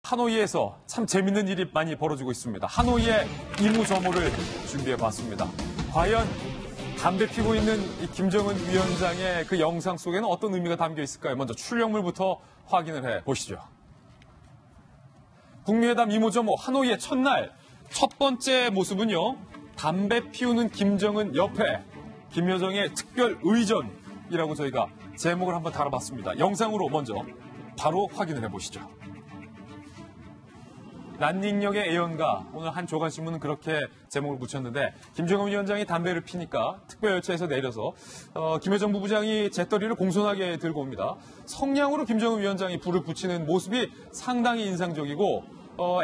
하노이에서 참 재밌는 일이 많이 벌어지고 있습니다. 하노이의 이무저모를 준비해봤습니다. 과연 담배 피고 있는 이 김정은 위원장의 그 영상 속에는 어떤 의미가 담겨 있을까요? 먼저 출력물부터 확인을 해보시죠. 북미회담 이무저모 하노이의 첫날 첫 번째 모습은요. 담배 피우는 김정은 옆에 김여정의 특별 의전이라고 저희가 제목을 한번 달아봤습니다. 영상으로 먼저 바로 확인을 해보시죠. 난닝역의 애연가, 오늘 한 조간신문은 그렇게 제목을 붙였는데 김정은 위원장이 담배를 피니까 특별열차에서 내려서 김여정 부부장이 재떨이를 공손하게 들고 옵니다. 성냥으로 김정은 위원장이 불을 붙이는 모습이 상당히 인상적이고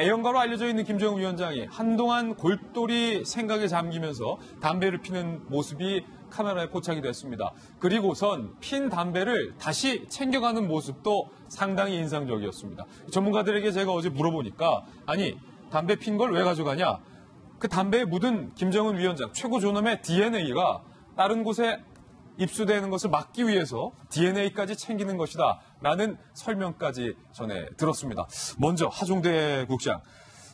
애연가로 알려져 있는 김정은 위원장이 한동안 골똘히 생각에 잠기면서 담배를 피는 모습이 카메라에 포착이 됐습니다. 그리고선 핀 담배를 다시 챙겨가는 모습도 상당히 인상적이었습니다. 전문가들에게 제가 어제 물어보니까 아니 담배 핀 걸 왜 가져가냐? 그 담배에 묻은 김정은 위원장 최고 존엄의 DNA가 다른 곳에 입수되는 것을 막기 위해서 DNA까지 챙기는 것이다 라는 설명까지 전해 들었습니다. 먼저 하종대 국장,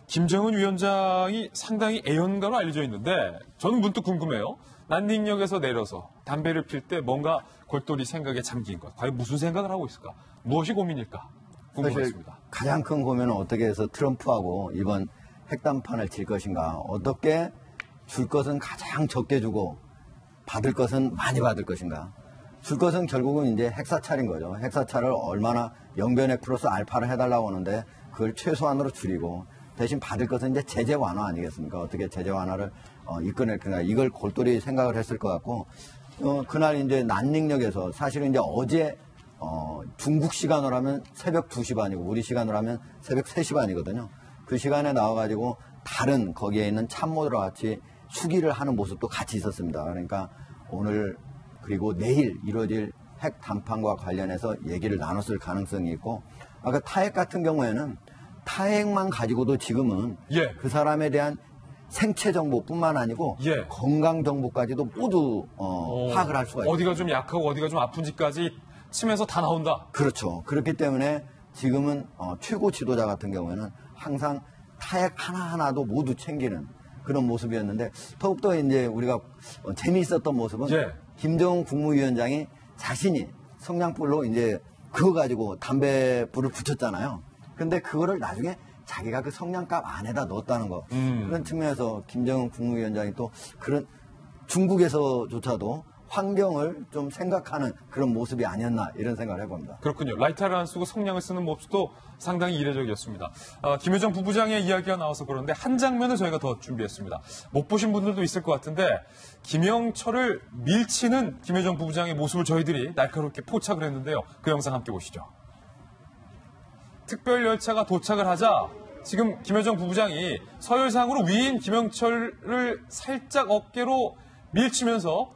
김정은 위원장이 상당히 애연가로 알려져 있는데 저는 문득 궁금해요. 난닝역에서 내려서 담배를 필 때 뭔가 골똘히 생각에 잠긴 것. 과연 무슨 생각을 하고 있을까? 무엇이 고민일까? 궁금했습니다. 사실 가장 큰 고민은 어떻게 해서 트럼프하고 이번 핵담판을 칠 것인가. 어떻게 줄 것은 가장 적게 주고 받을 것은 많이 받을 것인가. 줄 것은 결국은 이제 핵사찰인 거죠. 핵사찰을 얼마나 영변액 플러스 알파를 해달라고 하는데 그걸 최소한으로 줄이고 대신 받을 것은 이제 제재 완화 아니겠습니까? 어떻게 제재 완화를 이끌어낼 건가. 이걸 골똘히 생각을 했을 것 같고 그날 이제 난닝역에서 사실은 이제 어제 중국 시간으로 하면 새벽 2시 반이고 우리 시간으로 하면 새벽 3시 반이거든요. 그 시간에 나와가지고 다른 거기에 있는 참모들과 같이 수기를 하는 모습도 같이 있었습니다. 그러니까 오늘 그리고 내일 이루어질 핵 담판과 관련해서 얘기를 나눴을 가능성이 있고 아까 타핵 같은 경우에는 타핵만 가지고도 지금은 그 사람에 대한 생체 정보뿐만 아니고 건강 정보까지도 모두 파악을 할 수가 있어요. 어디가 좀 약하고 어디가 좀 아픈지까지 치면서 다 나온다. 그렇죠. 그렇기 때문에 지금은 최고 지도자 같은 경우에는 항상 타핵 하나하나도 모두 챙기는 그런 모습이었는데 더욱더 이제 우리가 재미있었던 모습은 김정은 국무위원장이 자신이 성냥불로 이제 그거 가지고 담배불을 붙였잖아요. 근데 그거를 나중에 자기가 그 성냥갑 안에다 넣었다는 거. 그런 측면에서 김정은 국무위원장이 또 그런 중국에서조차도 환경을 좀 생각하는 그런 모습이 아니었나 이런 생각을 해봅니다. 그렇군요. 라이터를 안 쓰고 성냥을 쓰는 모습도 상당히 이례적이었습니다. 김여정 부부장의 이야기가 나와서 그런데 한 장면을 저희가 더 준비했습니다. 못 보신 분들도 있을 것 같은데 김영철을 밀치는 김여정 부부장의 모습을 저희들이 날카롭게 포착을 했는데요. 그 영상 함께 보시죠. 특별열차가 도착을 하자 지금 김여정 부부장이 서열상으로 위인 김영철을 살짝 어깨로 밀치면서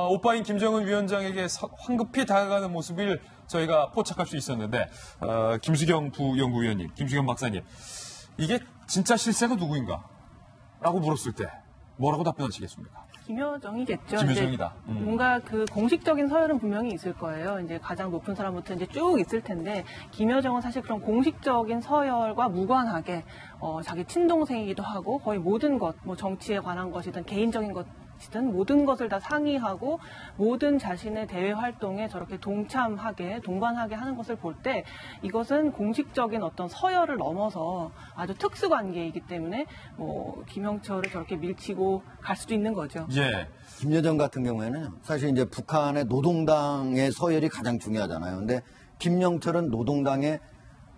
오빠인 김정은 위원장에게 황급히 다가가는 모습을 저희가 포착할 수 있었는데 김수경 부연구위원님, 김수경 박사님, 이게 진짜 실세가 누구인가? 라고 물었을 때 뭐라고 답변하시겠습니까? 김여정이겠죠. 김여정이다. 뭔가 그 공식적인 서열은 분명히 있을 거예요. 이제 가장 높은 사람부터 이제 쭉 있을 텐데 김여정은 사실 그런 공식적인 서열과 무관하게 자기 친동생이기도 하고 거의 모든 것, 뭐 정치에 관한 것이든 개인적인 것이든 모든 것을 다 상의하고 모든 자신의 대외 활동에 저렇게 동참하게 동반하게 하는 것을 볼 때 이것은 공식적인 어떤 서열을 넘어서 아주 특수관계이기 때문에 뭐 김영철을 저렇게 밀치고 갈 수도 있는 거죠. 김여정 같은 경우에는 사실 이제 북한의 노동당의 서열이 가장 중요하잖아요. 근데 김영철은 노동당의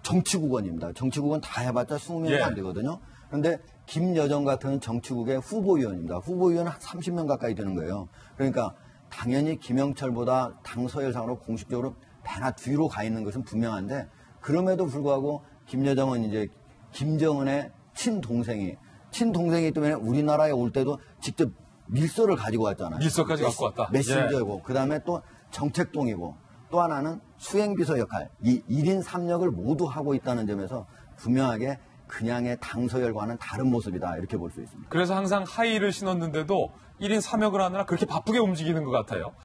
정치국원입니다. 정치국원 다 해봤자 20명이 안 되거든요. 그런데 김여정 같은 정치국의 후보위원입니다. 후보위원 한 30명 가까이 되는 거예요. 그러니까 당연히 김영철보다 당 서열상으로 공식적으로 배나 뒤로 가 있는 것은 분명한데 그럼에도 불구하고 김여정은 이제 김정은의 친동생이기 때문에 우리나라에 올 때도 직접 밀서를 가지고 왔잖아요. 밀서까지 갖고 왔다. 메신저이고 그다음에 또 정책동이고 또 하나는 수행비서 역할, 이 1인 3역을 모두 하고 있다는 점에서 분명하게 그냥의 당 서열과는 다른 모습이다 이렇게 볼 수 있습니다. 그래서 항상 하의를 신었는데도 1인 3역을 하느라 그렇게 바쁘게 움직이는 것 같아요.